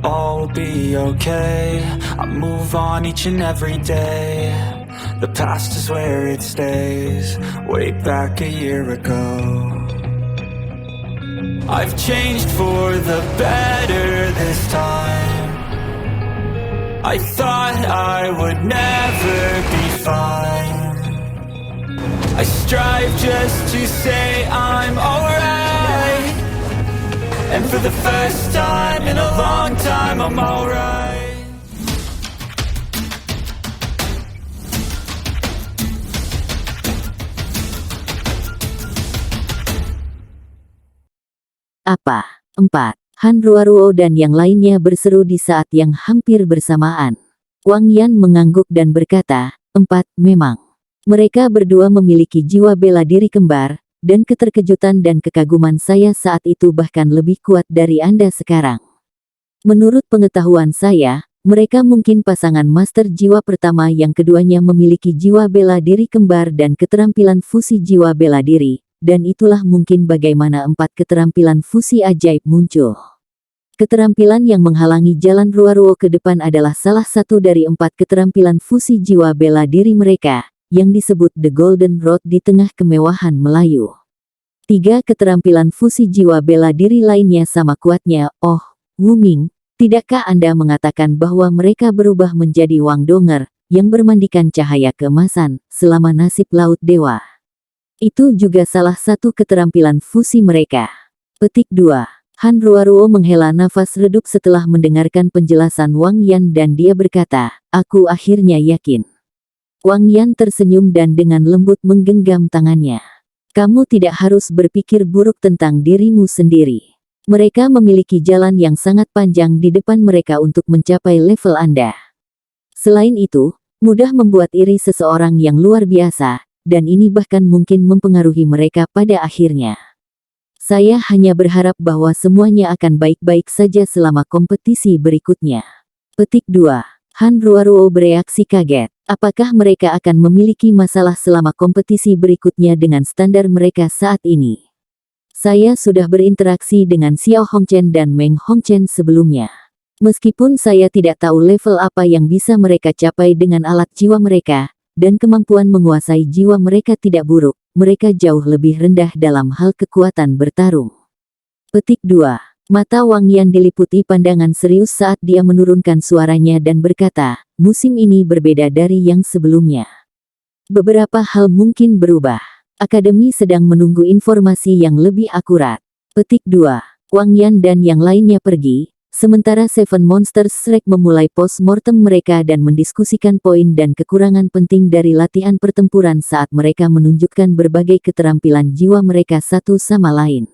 all will be okay. I move on each and every day. The past is where it stays. Way back a year ago, I've changed for the better this time. I thought I would never be fine. I strive just to say I'm alright, and for the first time in a long time I'm alright. Apa? 4. Han Ruaruo dan yang lainnya berseru di saat yang hampir bersamaan. Wang Yan mengangguk dan berkata, 4. Memang. Mereka berdua memiliki jiwa bela diri kembar, dan keterkejutan dan kekaguman saya saat itu bahkan lebih kuat dari Anda sekarang. Menurut pengetahuan saya, mereka mungkin pasangan master jiwa pertama yang keduanya memiliki jiwa bela diri kembar dan keterampilan fusi jiwa bela diri. Dan itulah mungkin bagaimana 4 keterampilan fusi ajaib muncul. Keterampilan yang menghalangi jalan Ruaruo ke depan adalah salah satu dari 4 keterampilan fusi jiwa bela diri mereka, yang disebut The Golden Road di tengah kemewahan Melayu. 3 keterampilan fusi jiwa bela diri lainnya sama kuatnya. Oh, Wu Ming, tidakkah Anda mengatakan bahwa mereka berubah menjadi Wang Donger, yang bermandikan cahaya keemasan, selama nasib Laut Dewa? Itu juga salah satu keterampilan fusi mereka. Petik 2. Han Ruaruo menghela nafas redup setelah mendengarkan penjelasan Wang Yan dan dia berkata, aku akhirnya yakin. Wang Yan tersenyum dan dengan lembut menggenggam tangannya. Kamu tidak harus berpikir buruk tentang dirimu sendiri. Mereka memiliki jalan yang sangat panjang di depan mereka untuk mencapai level Anda. Selain itu, mudah membuat iri seseorang yang luar biasa, dan ini bahkan mungkin mempengaruhi mereka pada akhirnya. Saya hanya berharap bahwa semuanya akan baik-baik saja selama kompetisi berikutnya. Petik 2. Han Ruaruo bereaksi kaget. Apakah mereka akan memiliki masalah selama kompetisi berikutnya dengan standar mereka saat ini? Saya sudah berinteraksi dengan Xiao Hongchen dan Meng Hongchen sebelumnya. Meskipun saya tidak tahu level apa yang bisa mereka capai dengan alat jiwa mereka, dan kemampuan menguasai jiwa mereka tidak buruk, mereka jauh lebih rendah dalam hal kekuatan bertarung. Petik 2. Mata Wang Yan diliputi pandangan serius saat dia menurunkan suaranya dan berkata, musim ini berbeda dari yang sebelumnya. Beberapa hal mungkin berubah. Akademi sedang menunggu informasi yang lebih akurat. Petik 2. Wang Yan dan yang lainnya pergi, sementara Seven Monsters Shrek memulai post-mortem mereka dan mendiskusikan poin dan kekurangan penting dari latihan pertempuran saat mereka menunjukkan berbagai keterampilan jiwa mereka satu sama lain.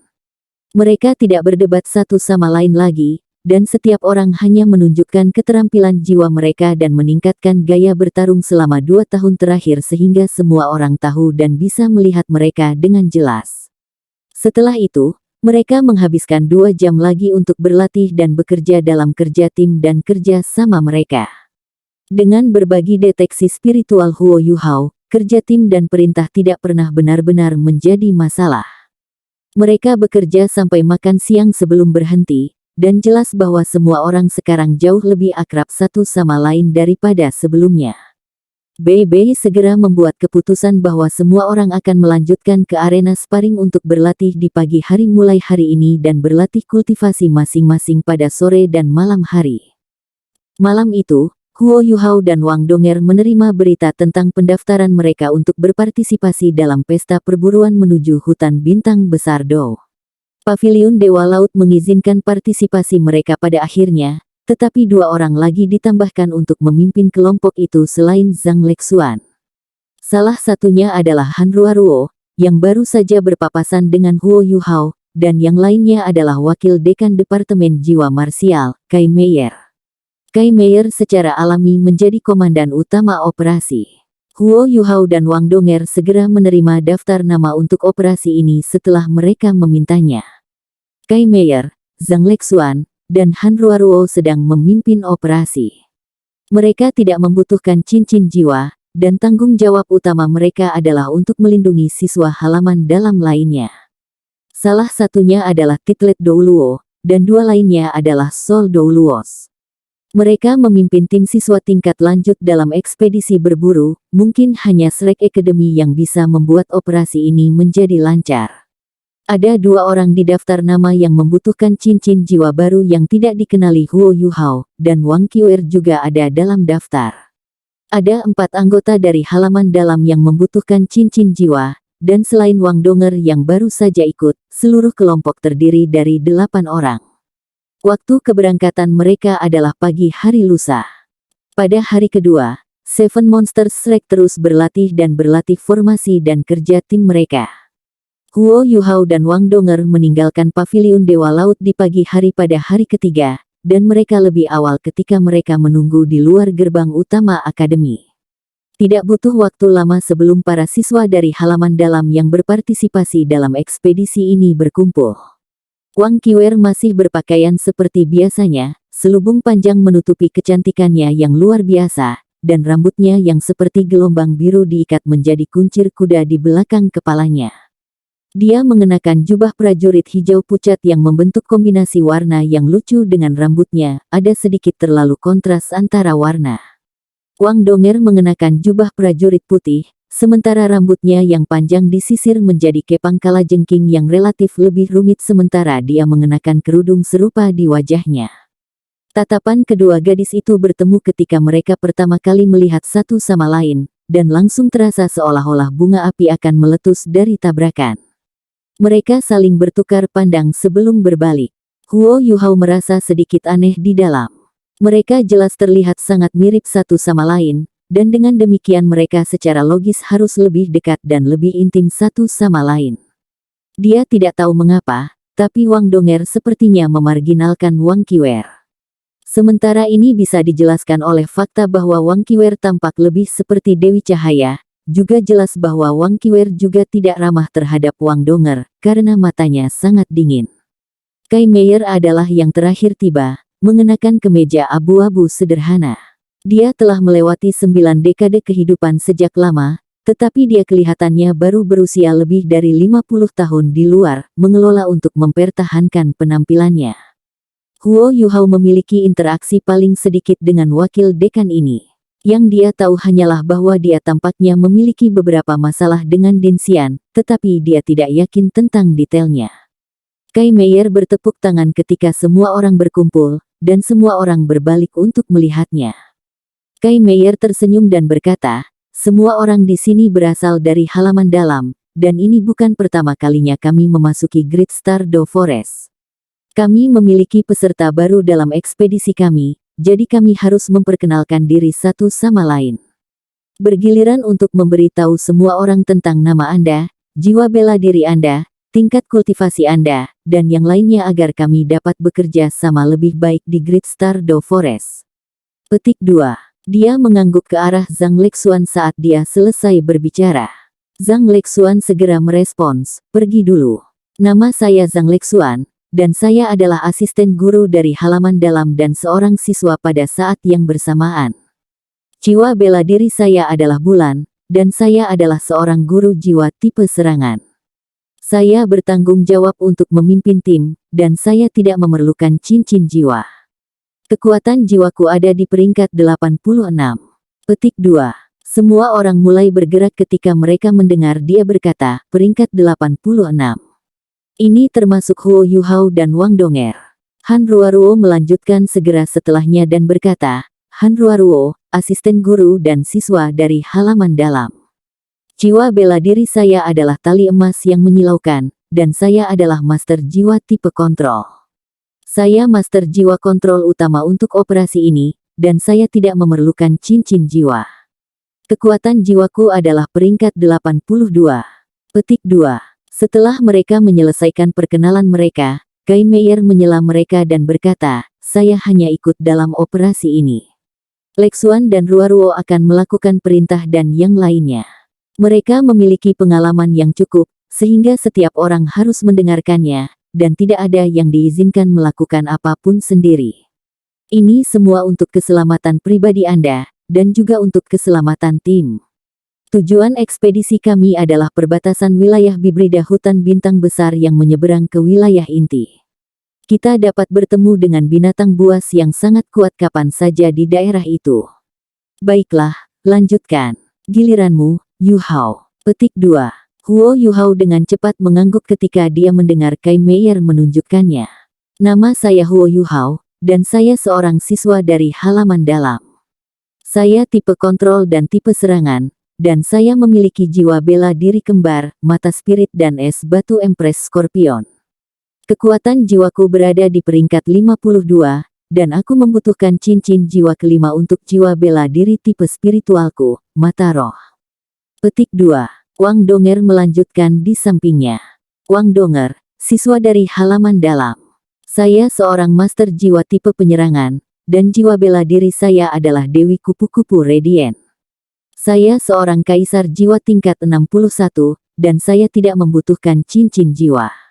Mereka tidak berdebat satu sama lain lagi, dan setiap orang hanya menunjukkan keterampilan jiwa mereka dan meningkatkan gaya bertarung selama 2 tahun terakhir sehingga semua orang tahu dan bisa melihat mereka dengan jelas. Setelah itu, mereka menghabiskan 2 jam lagi untuk berlatih dan bekerja dalam kerja tim dan kerja sama mereka. Dengan berbagi deteksi spiritual Huo Yuhao, kerja tim dan perintah tidak pernah benar-benar menjadi masalah. Mereka bekerja sampai makan siang sebelum berhenti, dan jelas bahwa semua orang sekarang jauh lebih akrab satu sama lain daripada sebelumnya. BB segera membuat keputusan bahwa semua orang akan melanjutkan ke arena sparring untuk berlatih di pagi hari mulai hari ini dan berlatih kultivasi masing-masing pada sore dan malam hari. Malam itu, Huo Yuhao dan Wang Donger menerima berita tentang pendaftaran mereka untuk berpartisipasi dalam pesta perburuan menuju hutan bintang besar Dou. Paviliun Dewa Laut mengizinkan partisipasi mereka pada akhirnya, tetapi 2 orang lagi ditambahkan untuk memimpin kelompok itu selain Zhang Lexuan. Salah satunya adalah Han Ruaruo, yang baru saja berpapasan dengan Huo Yuhao, dan yang lainnya adalah Wakil Dekan Departemen Jiwa Marsial, Kai Meier. Kai Meier secara alami menjadi komandan utama operasi. Huo Yuhao dan Wang Donger segera menerima daftar nama untuk operasi ini setelah mereka memintanya. Kai Meier, Zhang Lexuan, dan Han Ruaruo sedang memimpin operasi. Mereka tidak membutuhkan cincin jiwa, dan tanggung jawab utama mereka adalah untuk melindungi siswa halaman dalam lainnya. Salah satunya adalah Titlet Douluo, dan dua lainnya adalah Sol Doulos. Mereka memimpin tim siswa tingkat lanjut dalam ekspedisi berburu, mungkin hanya Shrek Academy yang bisa membuat operasi ini menjadi lancar. Ada dua orang di daftar nama yang membutuhkan cincin jiwa baru yang tidak dikenali Huo Yuhao, dan Wang Qiuer juga ada dalam daftar. Ada 4 anggota dari halaman dalam yang membutuhkan cincin jiwa, dan selain Wang Donger yang baru saja ikut, seluruh kelompok terdiri dari 8 orang. Waktu keberangkatan mereka adalah pagi hari lusa. Pada hari kedua, Seven Monsters Shrek terus berlatih dan berlatih formasi dan kerja tim mereka. Huo Yuhao dan Wang Donger meninggalkan paviliun Dewa Laut di pagi hari pada hari ketiga, dan mereka lebih awal ketika mereka menunggu di luar gerbang utama akademi. Tidak butuh waktu lama sebelum para siswa dari halaman dalam yang berpartisipasi dalam ekspedisi ini berkumpul. Wang Qiuer masih berpakaian seperti biasanya, selubung panjang menutupi kecantikannya yang luar biasa, dan rambutnya yang seperti gelombang biru diikat menjadi kuncir kuda di belakang kepalanya. Dia mengenakan jubah prajurit hijau pucat yang membentuk kombinasi warna yang lucu dengan rambutnya, ada sedikit terlalu kontras antara warna. Wang Donger mengenakan jubah prajurit putih, sementara rambutnya yang panjang disisir menjadi kepang kalajengking yang relatif lebih rumit sementara dia mengenakan kerudung serupa di wajahnya. Tatapan kedua gadis itu bertemu ketika mereka pertama kali melihat satu sama lain, dan langsung terasa seolah-olah bunga api akan meletus dari tabrakan. Mereka saling bertukar pandang sebelum berbalik. Huo Yuhao merasa sedikit aneh di dalam. Mereka jelas terlihat sangat mirip satu sama lain, dan dengan demikian mereka secara logis harus lebih dekat dan lebih intim satu sama lain. Dia tidak tahu mengapa, tapi Wang Donger sepertinya memarginalkan Wang Qiuer. Sementara ini bisa dijelaskan oleh fakta bahwa Wang Qiuer tampak lebih seperti Dewi Cahaya, juga jelas bahwa Wang Qiuer juga tidak ramah terhadap Wang Donger, karena matanya sangat dingin. Kai Meier adalah yang terakhir tiba, mengenakan kemeja abu-abu sederhana. Dia telah melewati 9 dekade kehidupan sejak lama, tetapi dia kelihatannya baru berusia lebih dari 50 tahun di luar, mengelola untuk mempertahankan penampilannya. Huo Yuhao memiliki interaksi paling sedikit dengan wakil dekan ini. Yang dia tahu hanyalah bahwa dia tampaknya memiliki beberapa masalah dengan Din Xian, tetapi dia tidak yakin tentang detailnya. Kai Meier bertepuk tangan ketika semua orang berkumpul, dan semua orang berbalik untuk melihatnya. Kai Meier tersenyum dan berkata, semua orang di sini berasal dari halaman dalam, dan ini bukan pertama kalinya kami memasuki Great Stardew Forest. Kami memiliki peserta baru dalam ekspedisi kami, jadi kami harus memperkenalkan diri satu sama lain. Bergiliran untuk memberitahu semua orang tentang nama Anda, jiwa bela diri Anda, tingkat kultivasi Anda, dan yang lainnya agar kami dapat bekerja sama lebih baik di Great Stardew Forest. Petik 2. Dia mengangguk ke arah Zhang Lexuan saat dia selesai berbicara. Zhang Lexuan segera merespons, pergi dulu. Nama saya Zhang Lexuan, dan saya adalah asisten guru dari halaman dalam dan seorang siswa pada saat yang bersamaan. Jiwa bela diri saya adalah bulan, dan saya adalah seorang guru jiwa tipe serangan. Saya bertanggung jawab untuk memimpin tim, dan saya tidak memerlukan cincin jiwa. Kekuatan jiwaku ada di peringkat 86. Petik 2. Semua orang mulai bergerak ketika mereka mendengar dia berkata, peringkat 86. Ini termasuk Huo Yuhao dan Wang Donger. Han Ruoruo melanjutkan segera setelahnya dan berkata, Han Ruoruo, asisten guru dan siswa dari halaman dalam. Jiwa bela diri saya adalah tali emas yang menyilaukan, dan saya adalah master jiwa tipe kontrol. Saya master jiwa kontrol utama untuk operasi ini, dan saya tidak memerlukan cincin jiwa. Kekuatan jiwaku adalah peringkat 82. Petik 2. Setelah mereka menyelesaikan perkenalan mereka, Kai Meier menyela mereka dan berkata, saya hanya ikut dalam operasi ini. Lexuan dan Ruoruo akan melakukan perintah dan yang lainnya. Mereka memiliki pengalaman yang cukup, sehingga setiap orang harus mendengarkannya, dan tidak ada yang diizinkan melakukan apapun sendiri. Ini semua untuk keselamatan pribadi Anda, dan juga untuk keselamatan tim. Tujuan ekspedisi kami adalah perbatasan wilayah Bibrida hutan bintang besar yang menyeberang ke wilayah inti. Kita dapat bertemu dengan binatang buas yang sangat kuat kapan saja di daerah itu. Baiklah, lanjutkan. Giliranmu, Yu Hao. Petik 2. Huo Yu Hao dengan cepat mengangguk ketika dia mendengar Kai Meier menunjukkannya. Nama saya Huo Yu Hao, dan saya seorang siswa dari halaman dalam. Saya tipe kontrol dan tipe serangan, dan saya memiliki jiwa bela diri kembar, mata spirit dan es batu Empress Scorpion. Kekuatan jiwaku berada di peringkat 52, dan aku membutuhkan cincin jiwa kelima untuk jiwa bela diri tipe spiritualku, mata roh. Petik 2. Wang Donger melanjutkan di sampingnya. Wang Donger, siswa dari halaman dalam. Saya seorang master jiwa tipe penyerangan, dan jiwa bela diri saya adalah Dewi Kupu-Kupu Radiant. Saya seorang kaisar jiwa tingkat 61, dan saya tidak membutuhkan cincin jiwa.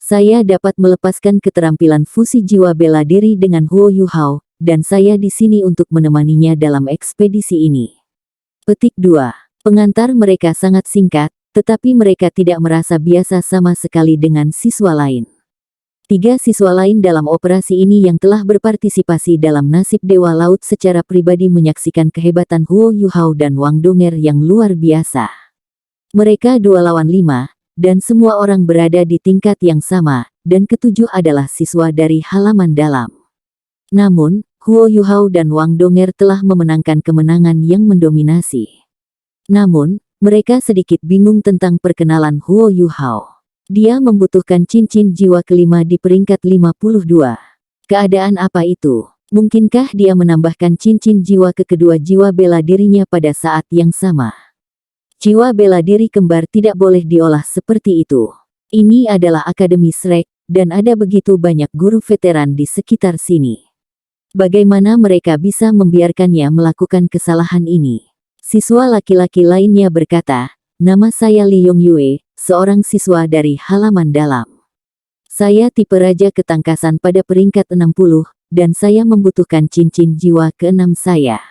Saya dapat melepaskan keterampilan fusi jiwa bela diri dengan Huo Yu Hao, dan saya di sini untuk menemaninya dalam ekspedisi ini. Petik 2. Pengantar mereka sangat singkat, tetapi mereka tidak merasa biasa sama sekali dengan siswa lain. 3 siswa lain dalam operasi ini yang telah berpartisipasi dalam nasib Dewa Laut secara pribadi menyaksikan kehebatan Huo Yu Hao dan Wang Donger yang luar biasa. Mereka 2 lawan 5, dan semua orang berada di tingkat yang sama, dan ketujuh adalah siswa dari halaman dalam. Namun, Huo Yu Hao dan Wang Donger telah memenangkan kemenangan yang mendominasi. Namun, mereka sedikit bingung tentang perkenalan Huo Yu Hao. Dia membutuhkan cincin jiwa kelima di peringkat 52. Keadaan apa itu? Mungkinkah dia menambahkan cincin jiwa ke kedua jiwa bela dirinya pada saat yang sama? Jiwa bela diri kembar tidak boleh diolah seperti itu. Ini adalah Akademi Shrek, dan ada begitu banyak guru veteran di sekitar sini. Bagaimana mereka bisa membiarkannya melakukan kesalahan ini? Siswa laki-laki lainnya berkata, nama saya Li Yongyue, seorang siswa dari halaman dalam. Saya tipe Raja Ketangkasan pada peringkat 60, dan saya membutuhkan cincin jiwa ke-6 saya.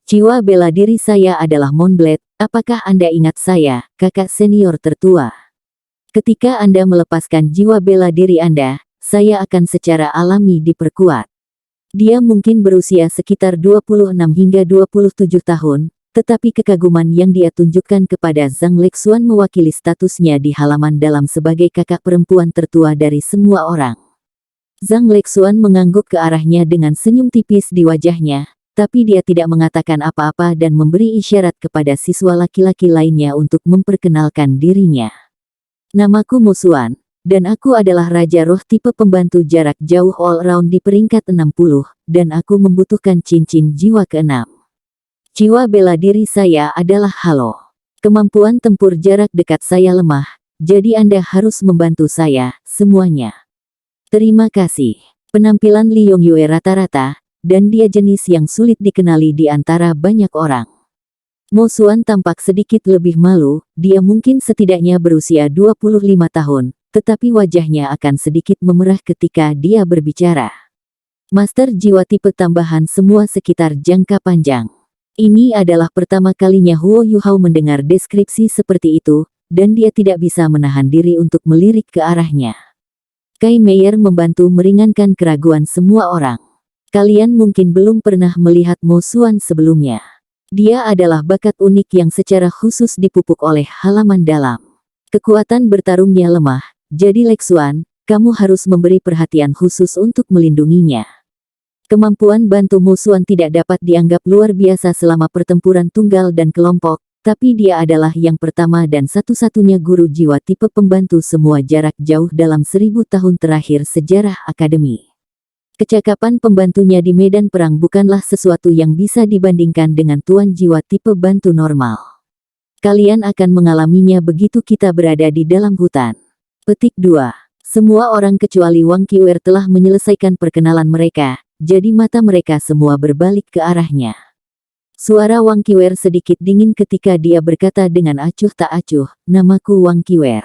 Jiwa bela diri saya adalah Moonblade. Apakah Anda ingat saya, kakak senior tertua? Ketika Anda melepaskan jiwa bela diri Anda, saya akan secara alami diperkuat. Dia mungkin berusia sekitar 26 hingga 27 tahun, tetapi kekaguman yang dia tunjukkan kepada Zhang Lexuan mewakili statusnya di halaman dalam sebagai kakak perempuan tertua dari semua orang. Zhang Lexuan mengangguk ke arahnya dengan senyum tipis di wajahnya, tapi dia tidak mengatakan apa-apa dan memberi isyarat kepada siswa laki-laki lainnya untuk memperkenalkan dirinya. Namaku Musuan, dan aku adalah Raja Roh tipe pembantu jarak jauh all-round di peringkat 60, dan aku membutuhkan cincin jiwa ke-6. Jiwa bela diri saya adalah Halo. Kemampuan tempur jarak dekat saya lemah, jadi Anda harus membantu saya, semuanya. Terima kasih. Penampilan Li Yongyue rata-rata, dan dia jenis yang sulit dikenali di antara banyak orang. Mo Xuan tampak sedikit lebih malu, dia mungkin setidaknya berusia 25 tahun, tetapi wajahnya akan sedikit memerah ketika dia berbicara. Master jiwa tipe tambahan semua sekitar jangka panjang. Ini adalah pertama kalinya Huo Yu Hao mendengar deskripsi seperti itu, dan dia tidak bisa menahan diri untuk melirik ke arahnya. Kai Meier membantu meringankan keraguan semua orang. Kalian mungkin belum pernah melihat Mo Xuan sebelumnya. Dia adalah bakat unik yang secara khusus dipupuk oleh halaman dalam. Kekuatan bertarungnya lemah, jadi Lexuan, kamu harus memberi perhatian khusus untuk melindunginya. Kemampuan bantu Mo Xuan tidak dapat dianggap luar biasa selama pertempuran tunggal dan kelompok, tapi dia adalah yang pertama dan satu-satunya guru jiwa tipe pembantu semua jarak jauh dalam 1000 tahun terakhir sejarah akademi. Kecakapan pembantunya di medan perang bukanlah sesuatu yang bisa dibandingkan dengan tuan jiwa tipe bantu normal. Kalian akan mengalaminya begitu kita berada di dalam hutan. Petik 2. Semua orang kecuali Wang Qiuer telah menyelesaikan perkenalan mereka, jadi mata mereka semua berbalik ke arahnya. Suara Wang Qiuer sedikit dingin ketika dia berkata dengan acuh tak acuh, namaku Wang Qiuer.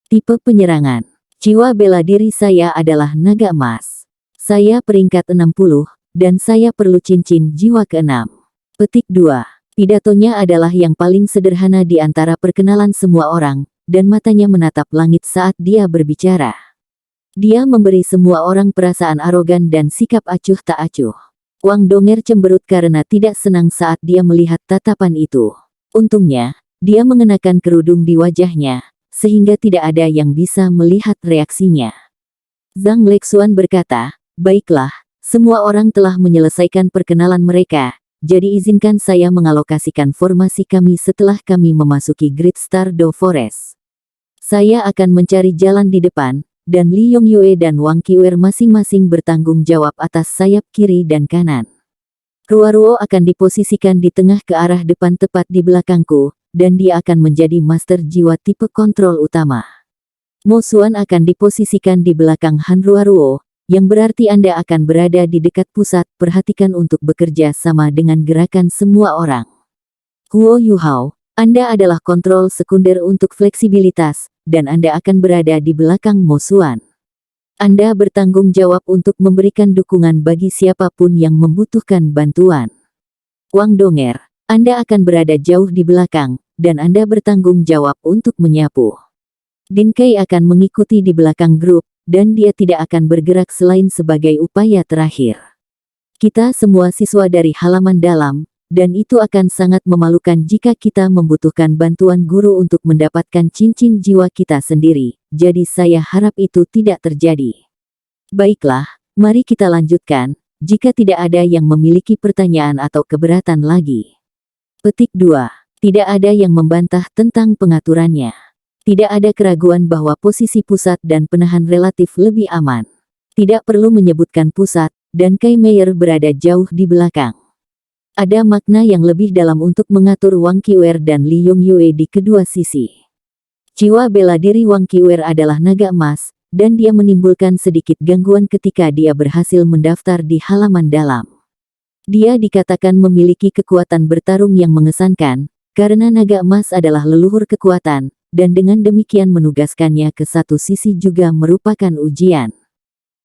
Tipe penyerangan. Jiwa bela diri saya adalah naga emas. Saya peringkat 60, dan saya perlu cincin jiwa ke-6. Petik 2. Pidatonya adalah yang paling sederhana di antara perkenalan semua orang, dan matanya menatap langit saat dia berbicara. Dia memberi semua orang perasaan arogan dan sikap acuh tak acuh. Wang Donger cemberut karena tidak senang saat dia melihat tatapan itu. Untungnya, dia mengenakan kerudung di wajahnya, sehingga tidak ada yang bisa melihat reaksinya. Zhang Lexuan berkata, "Baiklah, semua orang telah menyelesaikan perkenalan mereka, jadi izinkan saya mengalokasikan formasi kami setelah kami memasuki Great Stardew Forest. Saya akan mencari jalan di depan, dan Li Yongyue dan Wang Qiuer masing-masing bertanggung jawab atas sayap kiri dan kanan. Ruo akan diposisikan di tengah ke arah depan tepat di belakangku, dan dia akan menjadi master jiwa tipe kontrol utama. Mo Xuan akan diposisikan di belakang Han Ruo, yang berarti Anda akan berada di dekat pusat. Perhatikan untuk bekerja sama dengan gerakan semua orang. Huo Yuhao, Anda adalah kontrol sekunder untuk fleksibilitas, dan Anda akan berada di belakang Mo Xuan. Anda bertanggung jawab untuk memberikan dukungan bagi siapapun yang membutuhkan bantuan. Wang Donger, Anda akan berada jauh di belakang, dan Anda bertanggung jawab untuk menyapu. Din Kei akan mengikuti di belakang grup, dan dia tidak akan bergerak selain sebagai upaya terakhir. Kita semua siswa dari halaman dalam, dan itu akan sangat memalukan jika kita membutuhkan bantuan guru untuk mendapatkan cincin jiwa kita sendiri, jadi saya harap itu tidak terjadi. Baiklah, mari kita lanjutkan, jika tidak ada yang memiliki pertanyaan atau keberatan lagi. Petik 2. Tidak ada yang membantah tentang pengaturannya. Tidak ada keraguan bahwa posisi pusat dan penahan relatif lebih aman. Tidak perlu menyebutkan pusat, dan Kai Meier berada jauh di belakang. Ada makna yang lebih dalam untuk mengatur Wang Qiuer dan Li Yongyue di kedua sisi. Jiwa bela diri Wang Qiuer adalah naga emas, dan dia menimbulkan sedikit gangguan ketika dia berhasil mendaftar di halaman dalam. Dia dikatakan memiliki kekuatan bertarung yang mengesankan, karena naga emas adalah leluhur kekuatan, dan dengan demikian menugaskannya ke satu sisi juga merupakan ujian.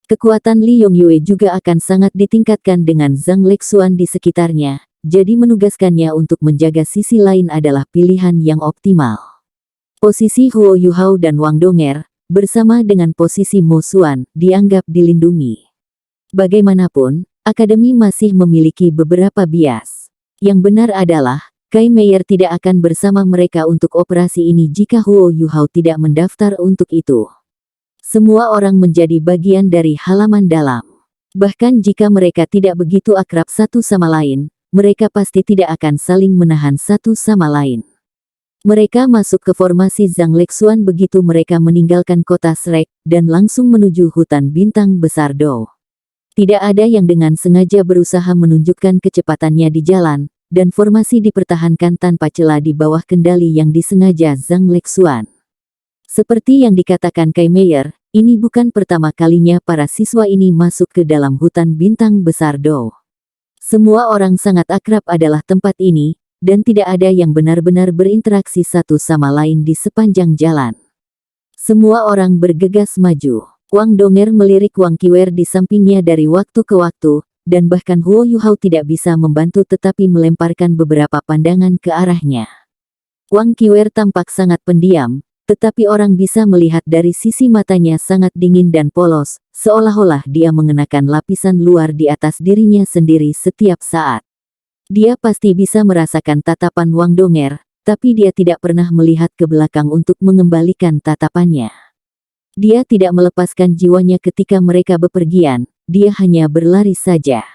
Kekuatan Li Yongyue juga akan sangat ditingkatkan dengan Zhang Lexuan di sekitarnya, jadi menugaskannya untuk menjaga sisi lain adalah pilihan yang optimal. Posisi Huo Yuhao dan Wang Donger, bersama dengan posisi Mo Xuan, dianggap dilindungi. Bagaimanapun, Akademi masih memiliki beberapa bias. Yang benar adalah, Kai Meier tidak akan bersama mereka untuk operasi ini jika Huo Yuhao tidak mendaftar untuk itu. Semua orang menjadi bagian dari halaman dalam. Bahkan jika mereka tidak begitu akrab satu sama lain, mereka pasti tidak akan saling menahan satu sama lain. Mereka masuk ke formasi Zhang Lexuan begitu mereka meninggalkan kota Shrek, dan langsung menuju hutan bintang besar Dou. Tidak ada yang dengan sengaja berusaha menunjukkan kecepatannya di jalan, dan formasi dipertahankan tanpa celah di bawah kendali yang disengaja Zhang Lexuan. Seperti yang dikatakan Kai Meier, ini bukan pertama kalinya para siswa ini masuk ke dalam hutan bintang besar Dou. Semua orang sangat akrab adalah tempat ini, dan tidak ada yang benar-benar berinteraksi satu sama lain di sepanjang jalan. Semua orang bergegas maju. Wang Donger melirik Wang Qiuer di sampingnya dari waktu ke waktu, dan bahkan Huo Yuhao tidak bisa membantu tetapi melemparkan beberapa pandangan ke arahnya. Wang Qiuer tampak sangat pendiam, tetapi orang bisa melihat dari sisi matanya sangat dingin dan polos, seolah-olah dia mengenakan lapisan luar di atas dirinya sendiri setiap saat. Dia pasti bisa merasakan tatapan Wang Donger, tapi dia tidak pernah melihat ke belakang untuk mengembalikan tatapannya. Dia tidak melepaskan jiwanya ketika mereka bepergian, dia hanya berlari saja.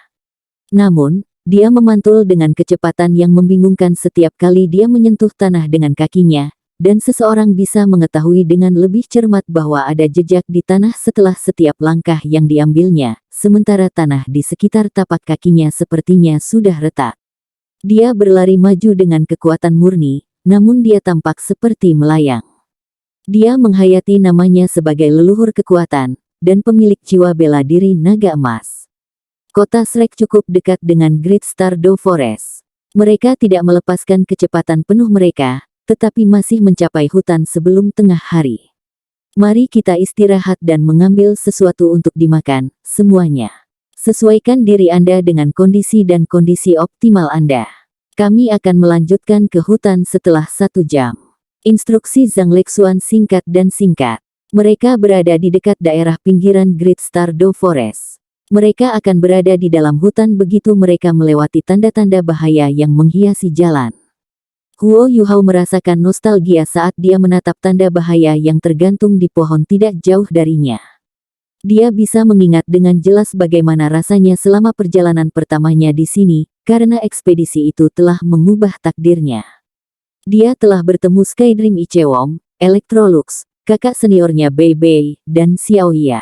Namun, dia memantul dengan kecepatan yang membingungkan setiap kali dia menyentuh tanah dengan kakinya, dan seseorang bisa mengetahui dengan lebih cermat bahwa ada jejak di tanah setelah setiap langkah yang diambilnya, sementara tanah di sekitar tapak kakinya sepertinya sudah retak. Dia berlari maju dengan kekuatan murni, namun dia tampak seperti melayang. Dia menghayati namanya sebagai leluhur kekuatan, dan pemilik jiwa bela diri naga emas. Kota Shrek cukup dekat dengan Great Stardew Forest. Mereka tidak melepaskan kecepatan penuh mereka, tetapi masih mencapai hutan sebelum tengah hari. Mari kita istirahat dan mengambil sesuatu untuk dimakan, semuanya. Sesuaikan diri Anda dengan kondisi dan kondisi optimal Anda. Kami akan melanjutkan ke hutan setelah 1 jam. Instruksi Zhang Lexuan singkat dan singkat. Mereka berada di dekat daerah pinggiran Great Stardew Forest. Mereka akan berada di dalam hutan begitu mereka melewati tanda-tanda bahaya yang menghiasi jalan. Huo Yuhao merasakan nostalgia saat dia menatap tanda bahaya yang tergantung di pohon tidak jauh darinya. Dia bisa mengingat dengan jelas bagaimana rasanya selama perjalanan pertamanya di sini, karena ekspedisi itu telah mengubah takdirnya. Dia telah bertemu Skydream Ichewon, Electrolux, kakak seniornya Bei Bei, dan Xiaoya.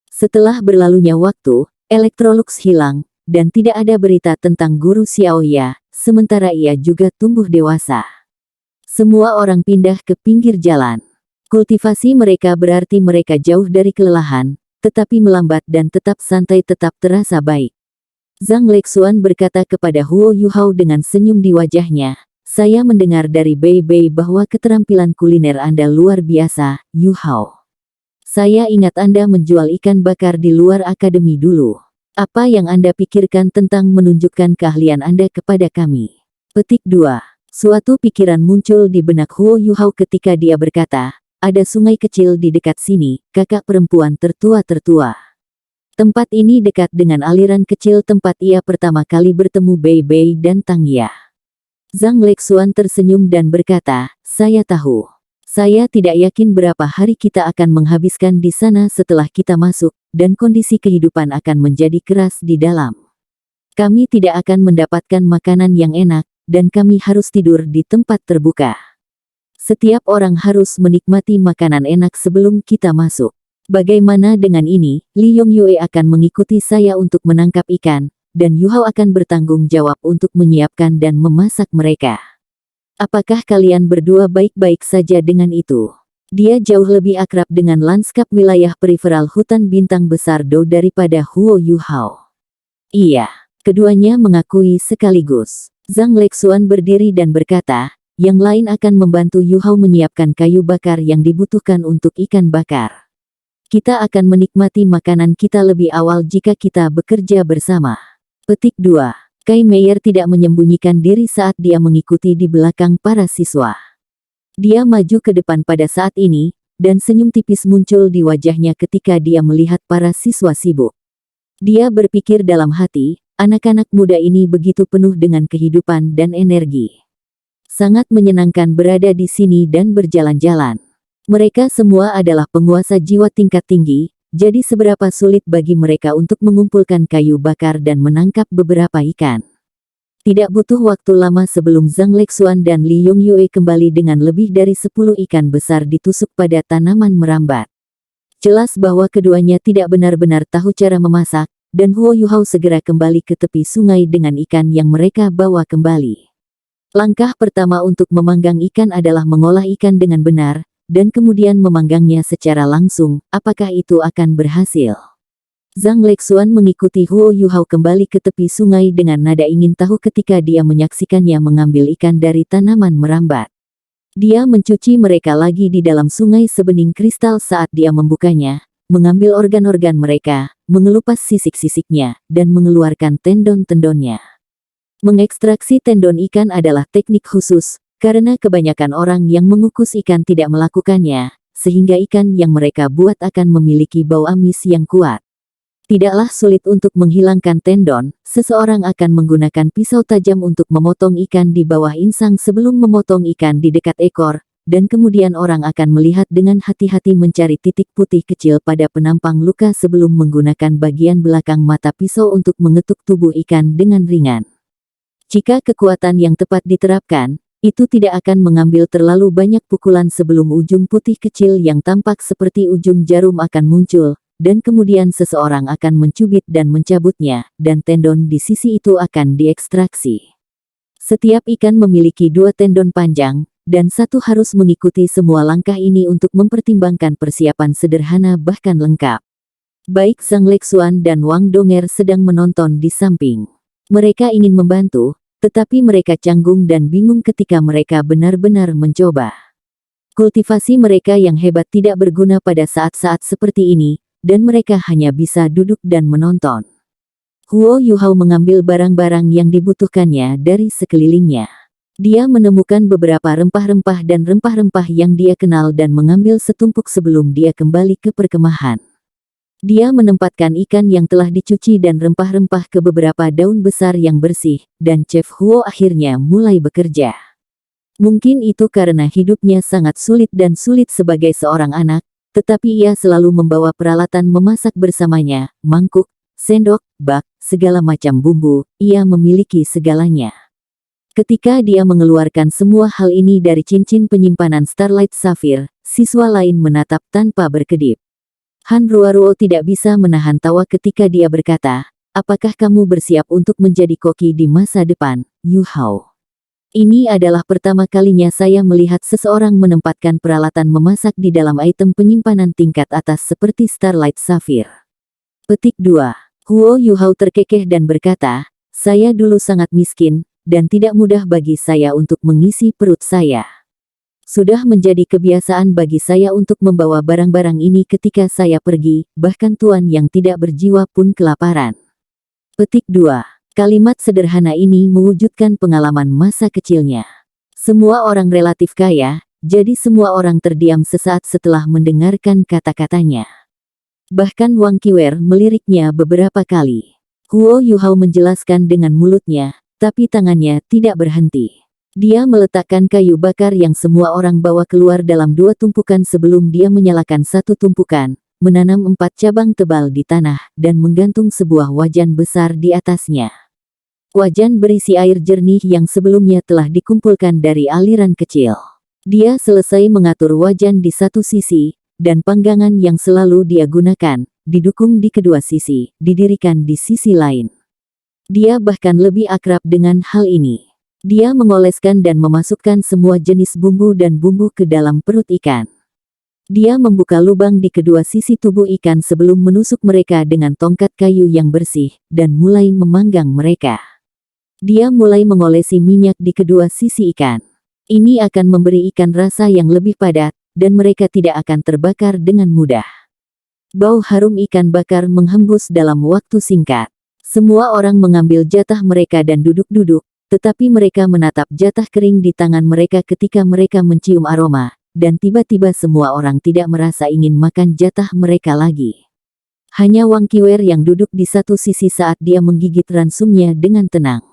Setelah berlalunya waktu, Electrolux hilang, dan tidak ada berita tentang guru Xiaoya, sementara ia juga tumbuh dewasa. Semua orang pindah ke pinggir jalan. Kultivasi mereka berarti mereka jauh dari kelelahan, tetapi melambat dan tetap santai tetap terasa baik. Zhang Lexuan berkata kepada Huo Yuhao dengan senyum di wajahnya, "Saya mendengar dari Bei Bei bahwa keterampilan kuliner Anda luar biasa, Yuhao. Saya ingat Anda menjual ikan bakar di luar akademi dulu. Apa yang Anda pikirkan tentang menunjukkan keahlian Anda kepada kami?" Petik 2. Suatu pikiran muncul di benak Huo Yuhao ketika dia berkata, "Ada sungai kecil di dekat sini, kakak perempuan tertua-tertua. Tempat ini dekat dengan aliran kecil tempat ia pertama kali bertemu Bei Bei dan Tang Ya." Zhang Lexuan tersenyum dan berkata, "Saya tahu. Saya tidak yakin berapa hari kita akan menghabiskan di sana setelah kita masuk, dan kondisi kehidupan akan menjadi keras di dalam. Kami tidak akan mendapatkan makanan yang enak, dan kami harus tidur di tempat terbuka. Setiap orang harus menikmati makanan enak sebelum kita masuk. Bagaimana dengan ini? Li Yongyue akan mengikuti saya untuk menangkap ikan, dan Yuhao akan bertanggung jawab untuk menyiapkan dan memasak mereka. Apakah kalian berdua baik-baik saja dengan itu?" Dia jauh lebih akrab dengan lanskap wilayah periferal hutan bintang besar Do daripada Huo Yuhao. "Iya." Keduanya mengakui sekaligus. Zhang Lexuan berdiri dan berkata, "Yang lain akan membantu Yuhao menyiapkan kayu bakar yang dibutuhkan untuk ikan bakar. Kita akan menikmati makanan kita lebih awal jika kita bekerja bersama." Petik 2. Kai Meier tidak menyembunyikan diri saat dia mengikuti di belakang para siswa. Dia maju ke depan pada saat ini, dan senyum tipis muncul di wajahnya ketika dia melihat para siswa sibuk. Dia berpikir dalam hati, anak-anak muda ini begitu penuh dengan kehidupan dan energi. Sangat menyenangkan berada di sini dan berjalan-jalan. Mereka semua adalah penguasa jiwa tingkat tinggi, jadi seberapa sulit bagi mereka untuk mengumpulkan kayu bakar dan menangkap beberapa ikan. Tidak butuh waktu lama sebelum Zhang Lexuan dan Li Yongyue kembali dengan lebih dari 10 ikan besar ditusuk pada tanaman merambat. Jelas bahwa keduanya tidak benar-benar tahu cara memasak, dan Huo Yuhao segera kembali ke tepi sungai dengan ikan yang mereka bawa kembali. Langkah pertama untuk memanggang ikan adalah mengolah ikan dengan benar, dan kemudian memanggangnya secara langsung. Apakah itu akan berhasil? Zhang Lexuan mengikuti Huo Yuhao kembali ke tepi sungai dengan nada ingin tahu ketika dia menyaksikannya mengambil ikan dari tanaman merambat. Dia mencuci mereka lagi di dalam sungai sebening kristal saat dia membukanya, mengambil organ-organ mereka, mengelupas sisik-sisiknya, dan mengeluarkan tendon-tendonnya. Mengekstraksi tendon ikan adalah teknik khusus, karena kebanyakan orang yang mengukus ikan tidak melakukannya, sehingga ikan yang mereka buat akan memiliki bau amis yang kuat. Tidaklah sulit untuk menghilangkan tendon, seseorang akan menggunakan pisau tajam untuk memotong ikan di bawah insang sebelum memotong ikan di dekat ekor, dan kemudian orang akan melihat dengan hati-hati mencari titik putih kecil pada penampang luka sebelum menggunakan bagian belakang mata pisau untuk mengetuk tubuh ikan dengan ringan. Jika kekuatan yang tepat diterapkan, itu tidak akan mengambil terlalu banyak pukulan sebelum ujung putih kecil yang tampak seperti ujung jarum akan muncul, dan kemudian seseorang akan mencubit dan mencabutnya, dan tendon di sisi itu akan diekstraksi. Setiap ikan memiliki 2 tendon panjang, dan satu harus mengikuti semua langkah ini untuk mempertimbangkan persiapan sederhana bahkan lengkap. Baik Zhang Lexuan dan Wang Donger sedang menonton di samping. Mereka ingin membantu, tetapi mereka canggung dan bingung ketika mereka benar-benar mencoba. Kultivasi mereka yang hebat tidak berguna pada saat-saat seperti ini, dan mereka hanya bisa duduk dan menonton. Huo Yuhao mengambil barang-barang yang dibutuhkannya dari sekelilingnya. Dia menemukan beberapa rempah-rempah dan rempah-rempah yang dia kenal dan mengambil setumpuk sebelum dia kembali ke perkemahan. Dia menempatkan ikan yang telah dicuci dan rempah-rempah ke beberapa daun besar yang bersih, dan Chef Huo akhirnya mulai bekerja. Mungkin itu karena hidupnya sangat sulit dan sulit sebagai seorang anak, tetapi ia selalu membawa peralatan memasak bersamanya, mangkuk, sendok, bak, segala macam bumbu, ia memiliki segalanya. Ketika dia mengeluarkan semua hal ini dari cincin penyimpanan Starlight Sapphire, siswa lain menatap tanpa berkedip. Han Ruaruo tidak bisa menahan tawa ketika dia berkata, apakah kamu bersiap untuk menjadi koki di masa depan, Yu Hao? Ini adalah pertama kalinya saya melihat seseorang menempatkan peralatan memasak di dalam item penyimpanan tingkat atas seperti Starlight Sapphire. Petik 2. Huo Yu Hao terkekeh dan berkata, saya dulu sangat miskin, dan tidak mudah bagi saya untuk mengisi perut saya. Sudah menjadi kebiasaan bagi saya untuk membawa barang-barang ini ketika saya pergi, bahkan tuan yang tidak berjiwa pun kelaparan. Petik 2. Kalimat sederhana ini mewujudkan pengalaman masa kecilnya. Semua orang relatif kaya, jadi semua orang terdiam sesaat setelah mendengarkan kata-katanya. Bahkan Wang Qiwer meliriknya beberapa kali. Huo Yu Hao menjelaskan dengan mulutnya, tapi tangannya tidak berhenti. Dia meletakkan kayu bakar yang semua orang bawa keluar dalam 2 tumpukan sebelum dia menyalakan satu tumpukan, menanam 4 cabang tebal di tanah, dan menggantung sebuah wajan besar di atasnya. Wajan berisi air jernih yang sebelumnya telah dikumpulkan dari aliran kecil. Dia selesai mengatur wajan di satu sisi, dan panggangan yang selalu dia gunakan, didukung di kedua sisi, didirikan di sisi lain. Dia bahkan lebih akrab dengan hal ini. Dia mengoleskan dan memasukkan semua jenis bumbu dan bumbu ke dalam perut ikan. Dia membuka lubang di kedua sisi tubuh ikan sebelum menusuk mereka dengan tongkat kayu yang bersih, dan mulai memanggang mereka. Dia mulai mengolesi minyak di kedua sisi ikan. Ini akan memberi ikan rasa yang lebih padat, dan mereka tidak akan terbakar dengan mudah. Bau harum ikan bakar menghembus dalam waktu singkat. Semua orang mengambil jatah mereka dan duduk-duduk, tetapi mereka menatap jatah kering di tangan mereka ketika mereka mencium aroma, dan tiba-tiba semua orang tidak merasa ingin makan jatah mereka lagi. Hanya Wang Qiwer yang duduk di satu sisi saat dia menggigit ransumnya dengan tenang.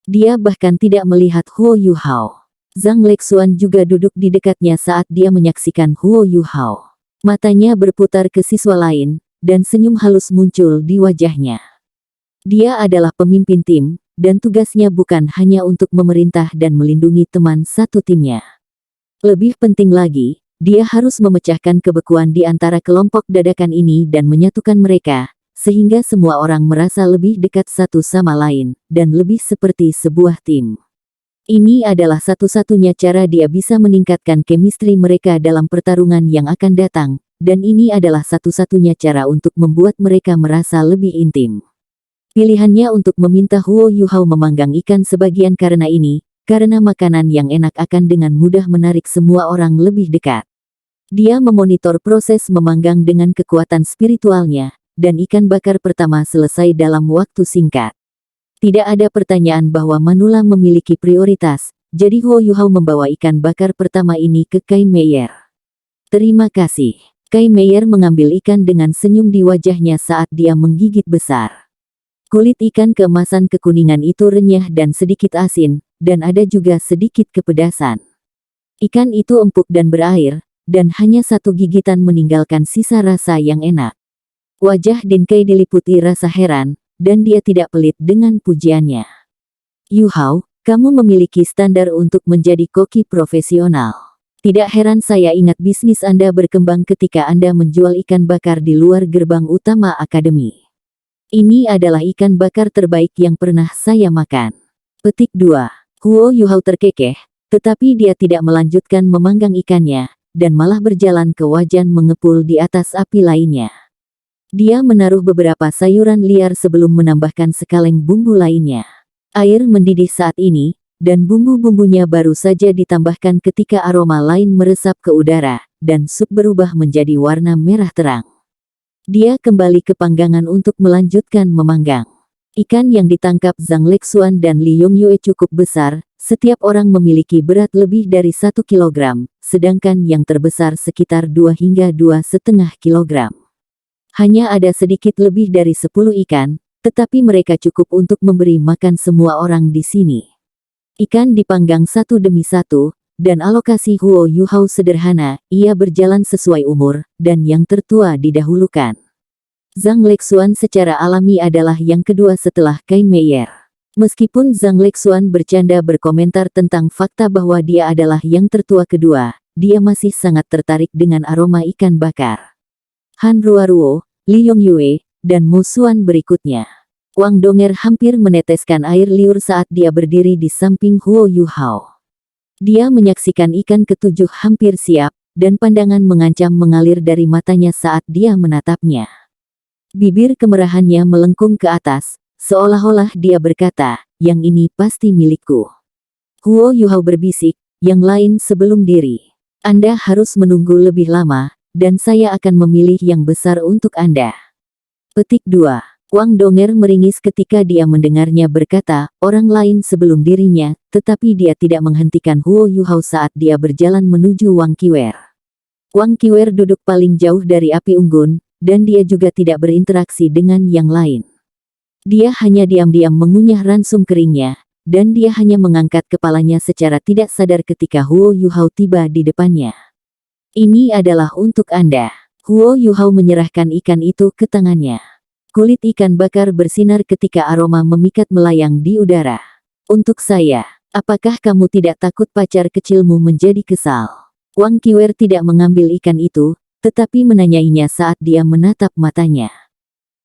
Dia bahkan tidak melihat Huo Yu Hao. Zhang Lexuan juga duduk di dekatnya saat dia menyaksikan Huo Yu Hao. Matanya berputar ke siswa lain, dan senyum halus muncul di wajahnya. Dia adalah pemimpin tim, dan tugasnya bukan hanya untuk memerintah dan melindungi teman satu timnya. Lebih penting lagi, dia harus memecahkan kebekuan di antara kelompok dadakan ini dan menyatukan mereka, sehingga semua orang merasa lebih dekat satu sama lain, dan lebih seperti sebuah tim. Ini adalah satu-satunya cara dia bisa meningkatkan chemistry mereka dalam pertarungan yang akan datang, dan ini adalah satu-satunya cara untuk membuat mereka merasa lebih intim. Pilihannya untuk meminta Huo Yu Hao memanggang ikan sebagian karena ini, karena makanan yang enak akan dengan mudah menarik semua orang lebih dekat. Dia memonitor proses memanggang dengan kekuatan spiritualnya, dan ikan bakar pertama selesai dalam waktu singkat. Tidak ada pertanyaan bahwa Manula memiliki prioritas, jadi Huo Yu Hao membawa ikan bakar pertama ini ke Kai Meier. Terima kasih. Kai Meier mengambil ikan dengan senyum di wajahnya saat dia menggigit besar. Kulit ikan keemasan kekuningan itu renyah dan sedikit asin, dan ada juga sedikit kepedasan. Ikan itu empuk dan berair, dan hanya satu gigitan meninggalkan sisa rasa yang enak. Wajah Din Kai diliputi rasa heran, dan dia tidak pelit dengan pujiannya. Yu Hao, kamu memiliki standar untuk menjadi koki profesional. Tidak heran saya ingat bisnis Anda berkembang ketika Anda menjual ikan bakar di luar gerbang utama akademi. Ini adalah ikan bakar terbaik yang pernah saya makan. Petik 2. Huo Yu Hao terkekeh, tetapi dia tidak melanjutkan memanggang ikannya, dan malah berjalan ke wajan mengepul di atas api lainnya. Dia menaruh beberapa sayuran liar sebelum menambahkan sekaleng bumbu lainnya. Air mendidih saat ini, dan bumbu-bumbunya baru saja ditambahkan ketika aroma lain meresap ke udara, dan sup berubah menjadi warna merah terang. Dia kembali ke panggangan untuk melanjutkan memanggang. Ikan yang ditangkap Zhang Lexuan dan Li Yongyue cukup besar, Setiap orang memiliki berat lebih dari 1 kilogram, sedangkan yang terbesar sekitar 2 hingga 2,5 kilogram. Hanya ada sedikit lebih dari 10 ikan, tetapi mereka cukup untuk memberi makan semua orang di sini. Ikan dipanggang satu demi satu, dan alokasi Huo Yuhao sederhana, ia berjalan sesuai umur, dan yang tertua didahulukan. Zhang Lexuan secara alami adalah yang kedua setelah Kai Meier. Meskipun Zhang Lexuan bercanda berkomentar tentang fakta bahwa dia adalah yang tertua kedua, dia masih sangat tertarik dengan aroma ikan bakar. Han Ruoruo, Li Yongyue, dan Mo Xuan berikutnya. Wang Donger hampir meneteskan air liur saat dia berdiri di samping Huo Yuhao. Dia menyaksikan ikan ketujuh hampir siap, dan pandangan mengancam mengalir dari matanya saat dia menatapnya. Bibir kemerahannya melengkung ke atas, seolah-olah dia berkata, yang ini pasti milikku. Huo Yuhao berbisik, yang lain sebelum diri. Anda harus menunggu lebih lama, dan saya akan memilih yang besar untuk Anda. Petik 2. Wang Donger meringis ketika dia mendengarnya berkata, orang lain sebelum dirinya, tetapi dia tidak menghentikan Huo Yuhao saat dia berjalan menuju Wang Qiwer. Wang Qiwer duduk paling jauh dari api unggun, dan dia juga tidak berinteraksi dengan yang lain. Dia hanya diam-diam mengunyah ransum keringnya, dan dia hanya mengangkat kepalanya secara tidak sadar ketika Huo Yuhao tiba di depannya. Ini adalah untuk Anda. Huo Yuhao menyerahkan ikan itu ke tangannya. Kulit ikan bakar bersinar ketika aroma memikat melayang di udara. Untuk saya, apakah kamu tidak takut pacar kecilmu menjadi kesal? Wang Qiwer tidak mengambil ikan itu, tetapi menanyainya saat dia menatap matanya.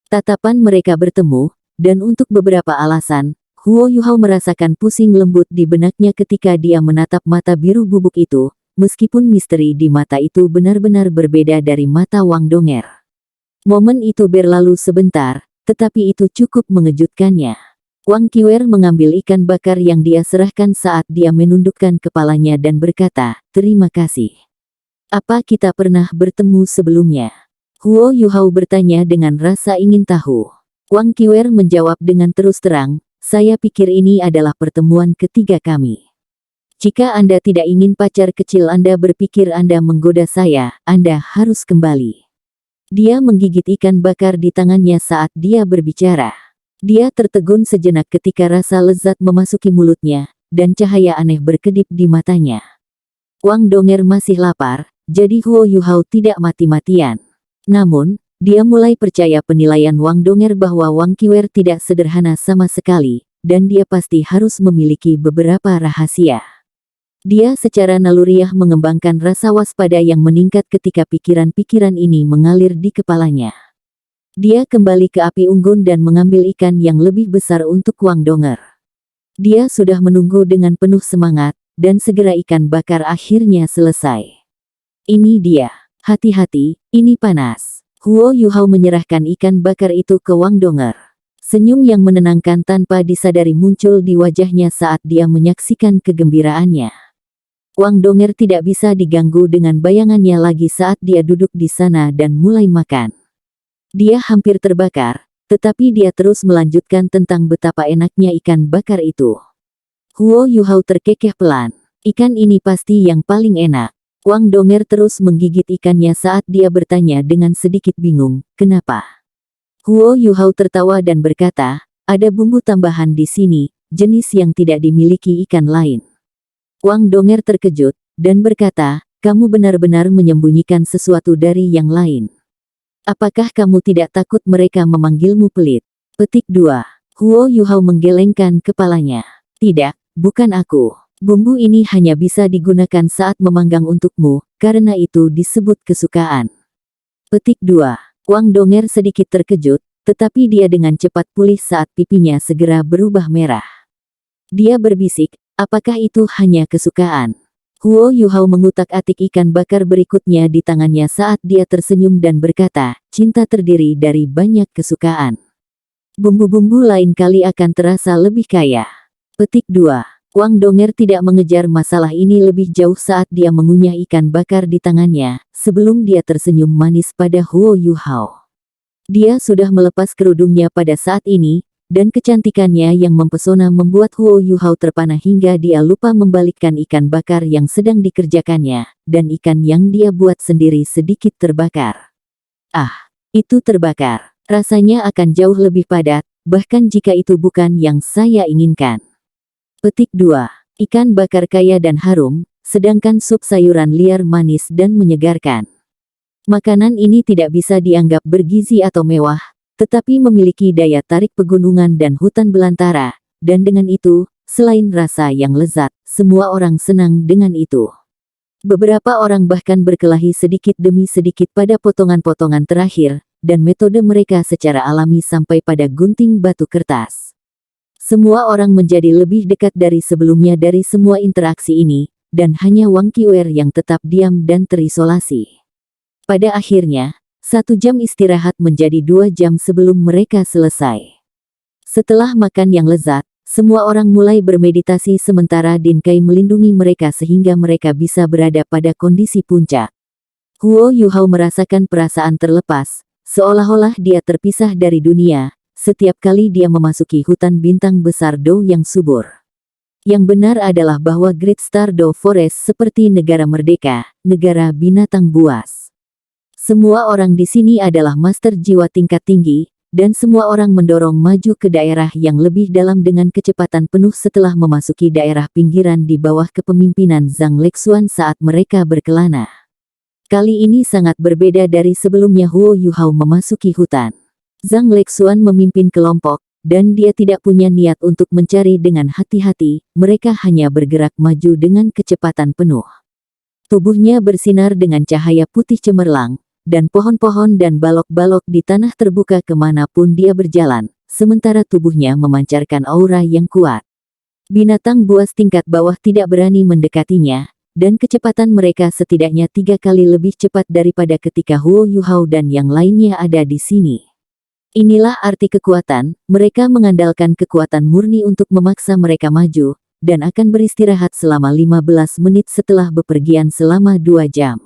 Tatapan mereka bertemu, dan untuk beberapa alasan, Huo Yuhao merasakan pusing lembut di benaknya ketika dia menatap mata biru bubuk itu, meskipun misteri di mata itu benar-benar berbeda dari mata Wang Donger. Momen itu berlalu sebentar, tetapi itu cukup mengejutkannya. Wang Qiwer mengambil ikan bakar yang dia serahkan saat dia menundukkan kepalanya dan berkata, terima kasih. Apa kita pernah bertemu sebelumnya? Huo Yuhao bertanya dengan rasa ingin tahu. Wang Qiwer menjawab dengan terus terang, saya pikir ini adalah pertemuan ketiga kami. Jika Anda tidak ingin pacar kecil Anda berpikir Anda menggoda saya, Anda harus kembali. Dia menggigit ikan bakar di tangannya saat dia berbicara. Dia tertegun sejenak ketika rasa lezat memasuki mulutnya, dan cahaya aneh berkedip di matanya. Wang Donger masih lapar, jadi Huo Yuhao tidak mati-matian. Namun, dia mulai percaya penilaian Wang Donger bahwa Wang Qiwer tidak sederhana sama sekali, dan dia pasti harus memiliki beberapa rahasia. Dia secara naluriah mengembangkan rasa waspada yang meningkat ketika pikiran-pikiran ini mengalir di kepalanya. Dia kembali ke api unggun dan mengambil ikan yang lebih besar untuk Wang Donger. Dia sudah menunggu dengan penuh semangat, dan segera ikan bakar akhirnya selesai. Ini dia. Hati-hati, ini panas. Huo Yuhao menyerahkan ikan bakar itu ke Wang Donger. Senyum yang menenangkan tanpa disadari muncul di wajahnya saat dia menyaksikan kegembiraannya. Wang Donger tidak bisa diganggu dengan bayangannya lagi saat dia duduk di sana dan mulai makan. Dia hampir terbakar, tetapi dia terus melanjutkan tentang betapa enaknya ikan bakar itu. Huo Yuhao terkekeh pelan. Ikan ini pasti yang paling enak. Wang Donger terus menggigit ikannya saat dia bertanya dengan sedikit bingung, kenapa? Huo Yuhao tertawa dan berkata, ada bumbu tambahan di sini, jenis yang tidak dimiliki ikan lain. Wang Donger terkejut, dan berkata, kamu benar-benar menyembunyikan sesuatu dari yang lain. Apakah kamu tidak takut mereka memanggilmu pelit? Petik 2. Huo Yuhao menggelengkan kepalanya. Tidak, bukan aku. Bumbu ini hanya bisa digunakan saat memanggang untukmu, karena itu disebut kesukaan. Petik 2. Wang Donger sedikit terkejut, tetapi dia dengan cepat pulih saat pipinya segera berubah merah. Dia berbisik, apakah itu hanya kesukaan? Huo Yuhao mengutak-atik ikan bakar berikutnya di tangannya saat dia tersenyum dan berkata, cinta terdiri dari banyak kesukaan. Bumbu-bumbu lain kali akan terasa lebih kaya. Petik 2. Wang Donger tidak mengejar masalah ini lebih jauh saat dia mengunyah ikan bakar di tangannya, sebelum dia tersenyum manis pada Huo Yuhao. Dia sudah melepas kerudungnya pada saat ini, dan kecantikannya yang mempesona membuat Huo Yuhao terpana hingga dia lupa membalikkan ikan bakar yang sedang dikerjakannya, dan ikan yang dia buat sendiri sedikit terbakar. Ah, itu terbakar. Rasanya akan jauh lebih padat, bahkan jika itu bukan yang saya inginkan. Petik 2. Ikan bakar kaya dan harum, sedangkan sup sayuran liar manis dan menyegarkan. Makanan ini tidak bisa dianggap bergizi atau mewah, tetapi memiliki daya tarik pegunungan dan hutan belantara, dan dengan itu, selain rasa yang lezat, semua orang senang dengan itu. Beberapa orang bahkan berkelahi sedikit demi sedikit pada potongan-potongan terakhir, dan metode mereka secara alami sampai pada gunting batu kertas. Semua orang menjadi lebih dekat dari sebelumnya dari semua interaksi ini, dan hanya Wang Qiuer yang tetap diam dan terisolasi. Pada akhirnya, 1 jam istirahat menjadi 2 jam sebelum mereka selesai. Setelah makan yang lezat, semua orang mulai bermeditasi sementara Din Kai melindungi mereka sehingga mereka bisa berada pada kondisi puncak. Huo Yuhao merasakan perasaan terlepas, seolah-olah dia terpisah dari dunia, setiap kali dia memasuki hutan bintang besar Dou yang subur. Yang benar adalah bahwa Great Star Dou Forest seperti negara merdeka, negara binatang buas. Semua orang di sini adalah master jiwa tingkat tinggi, dan semua orang mendorong maju ke daerah yang lebih dalam dengan kecepatan penuh setelah memasuki daerah pinggiran di bawah kepemimpinan Zhang Lexuan saat mereka berkelana. Kali ini sangat berbeda dari sebelumnya Huo Yuhao memasuki hutan. Zhang Lexuan memimpin kelompok, dan dia tidak punya niat untuk mencari dengan hati-hati, mereka hanya bergerak maju dengan kecepatan penuh. Tubuhnya bersinar dengan cahaya putih cemerlang, dan pohon-pohon dan balok-balok di tanah terbuka kemanapun dia berjalan, sementara tubuhnya memancarkan aura yang kuat. Binatang buas tingkat bawah tidak berani mendekatinya, dan kecepatan mereka setidaknya 3 kali lebih cepat daripada ketika Huo Yuhao dan yang lainnya ada di sini. Inilah arti kekuatan, mereka mengandalkan kekuatan murni untuk memaksa mereka maju, dan akan beristirahat selama 15 menit setelah bepergian selama 2 jam.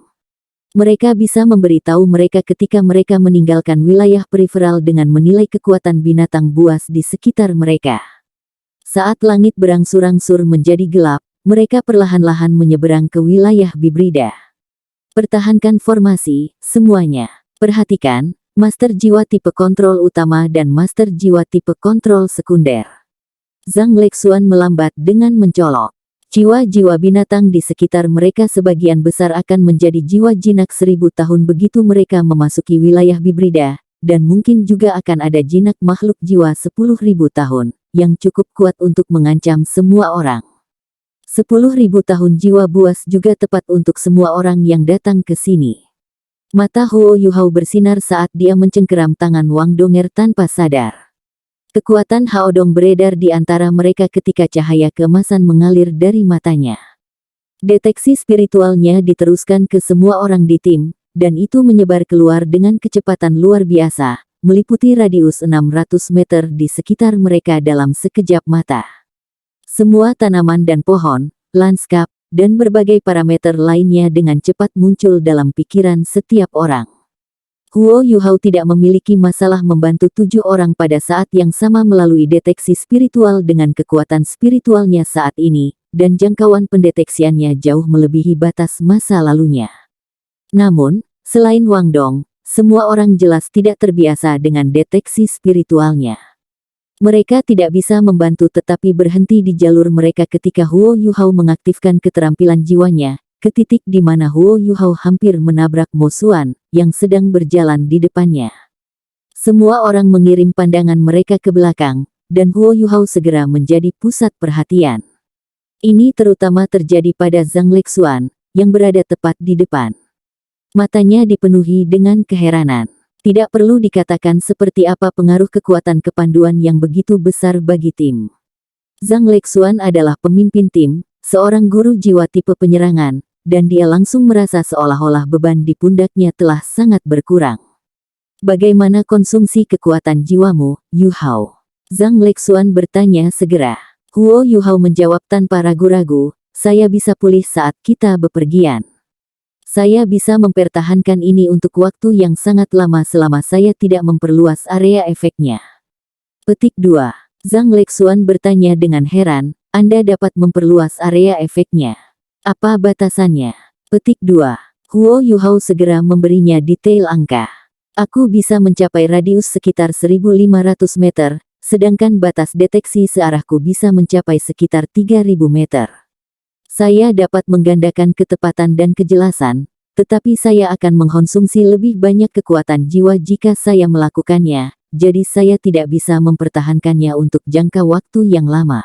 Mereka bisa memberitahu mereka ketika mereka meninggalkan wilayah periferal dengan menilai kekuatan binatang buas di sekitar mereka. Saat langit berangsur-angsur menjadi gelap, mereka perlahan-lahan menyeberang ke wilayah Bibrida. Pertahankan formasi, semuanya. Perhatikan, Master Jiwa tipe kontrol utama dan Master Jiwa tipe kontrol sekunder. Zhang Lexuan melambat dengan mencolok. Jiwa-jiwa binatang di sekitar mereka sebagian besar akan menjadi jiwa jinak 1000 tahun begitu mereka memasuki wilayah Bibrida, dan mungkin juga akan ada jinak makhluk jiwa 10.000 tahun, yang cukup kuat untuk mengancam semua orang. 10.000 tahun jiwa buas juga tepat untuk semua orang yang datang ke sini. Mata Huo Yuhao bersinar saat dia mencengkeram tangan Wang Donger tanpa sadar. Kekuatan Haodong beredar di antara mereka ketika cahaya keemasan mengalir dari matanya. Deteksi spiritualnya diteruskan ke semua orang di tim, dan itu menyebar keluar dengan kecepatan luar biasa, meliputi radius 600 meter di sekitar mereka dalam sekejap mata. Semua tanaman dan pohon, lanskap, dan berbagai parameter lainnya dengan cepat muncul dalam pikiran setiap orang. Huo Yuhao tidak memiliki masalah membantu 7 orang pada saat yang sama melalui deteksi spiritual dengan kekuatan spiritualnya saat ini, dan jangkauan pendeteksiannya jauh melebihi batas masa lalunya. Namun, selain Wang Dong, semua orang jelas tidak terbiasa dengan deteksi spiritualnya. Mereka tidak bisa membantu tetapi berhenti di jalur mereka ketika Huo Yuhao mengaktifkan keterampilan jiwanya, ke titik di mana Huo Yuhao hampir menabrak Mo Xuan, yang sedang berjalan di depannya. Semua orang mengirim pandangan mereka ke belakang, dan Huo Yuhao segera menjadi pusat perhatian. Ini terutama terjadi pada Zhang Lexuan, yang berada tepat di depan. Matanya dipenuhi dengan keheranan. Tidak perlu dikatakan seperti apa pengaruh kekuatan kepanduan yang begitu besar bagi tim. Zhang Lexuan adalah pemimpin tim, seorang guru jiwa tipe penyerangan, dan dia langsung merasa seolah-olah beban di pundaknya telah sangat berkurang. Bagaimana konsumsi kekuatan jiwamu, Yuhao? Zhang Lexuan bertanya segera. Huo Yuhao menjawab tanpa ragu-ragu, saya bisa pulih saat kita bepergian. Saya bisa mempertahankan ini untuk waktu yang sangat lama selama saya tidak memperluas area efeknya. Petik 2. Zhang Lexuan bertanya dengan heran, Anda dapat memperluas area efeknya. Apa batasannya? Petik 2. Huo Yuhao segera memberinya detail angka. Aku bisa mencapai radius sekitar 1.500 meter, sedangkan batas deteksi searahku bisa mencapai sekitar 3.000 meter. Saya dapat menggandakan ketepatan dan kejelasan, tetapi saya akan mengkonsumsi lebih banyak kekuatan jiwa jika saya melakukannya, jadi saya tidak bisa mempertahankannya untuk jangka waktu yang lama.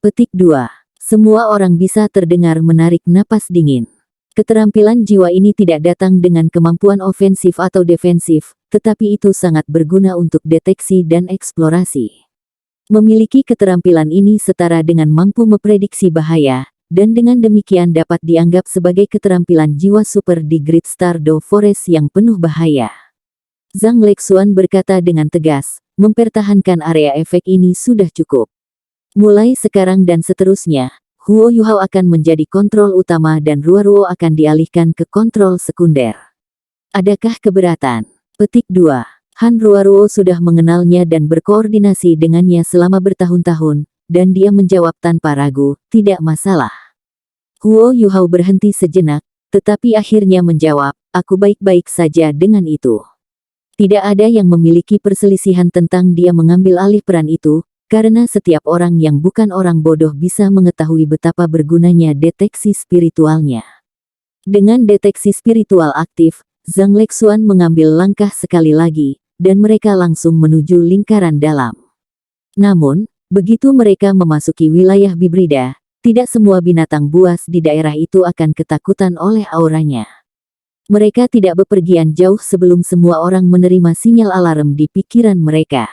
Petik 2. Semua orang bisa terdengar menarik napas dingin. Keterampilan jiwa ini tidak datang dengan kemampuan ofensif atau defensif, tetapi itu sangat berguna untuk deteksi dan eksplorasi. Memiliki keterampilan ini setara dengan mampu memprediksi bahaya, dan dengan demikian dapat dianggap sebagai keterampilan jiwa super di Great Stardew Forest yang penuh bahaya. Zhang Lexuan berkata dengan tegas, mempertahankan area efek ini sudah cukup. Mulai sekarang dan seterusnya, Huo Yuhao akan menjadi kontrol utama dan Ruoruo akan dialihkan ke kontrol sekunder. Adakah keberatan? Petik 2. Han Ruoruo sudah mengenalnya dan berkoordinasi dengannya selama bertahun-tahun, dan dia menjawab tanpa ragu, tidak masalah. Huo Yuhao berhenti sejenak, tetapi akhirnya menjawab, aku baik-baik saja dengan itu. Tidak ada yang memiliki perselisihan tentang dia mengambil alih peran itu, karena setiap orang yang bukan orang bodoh bisa mengetahui betapa bergunanya deteksi spiritualnya. Dengan deteksi spiritual aktif, Zhang Lexuan mengambil langkah sekali lagi, dan mereka langsung menuju lingkaran dalam. Namun, begitu mereka memasuki wilayah Bibrida, tidak semua binatang buas di daerah itu akan ketakutan oleh auranya. Mereka tidak bepergian jauh sebelum semua orang menerima sinyal alarm di pikiran mereka.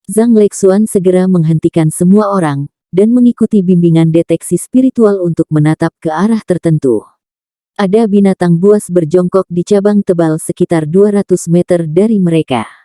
Zhang Lexuan segera menghentikan semua orang, dan mengikuti bimbingan deteksi spiritual untuk menatap ke arah tertentu. Ada binatang buas berjongkok di cabang tebal sekitar 200 meter dari mereka.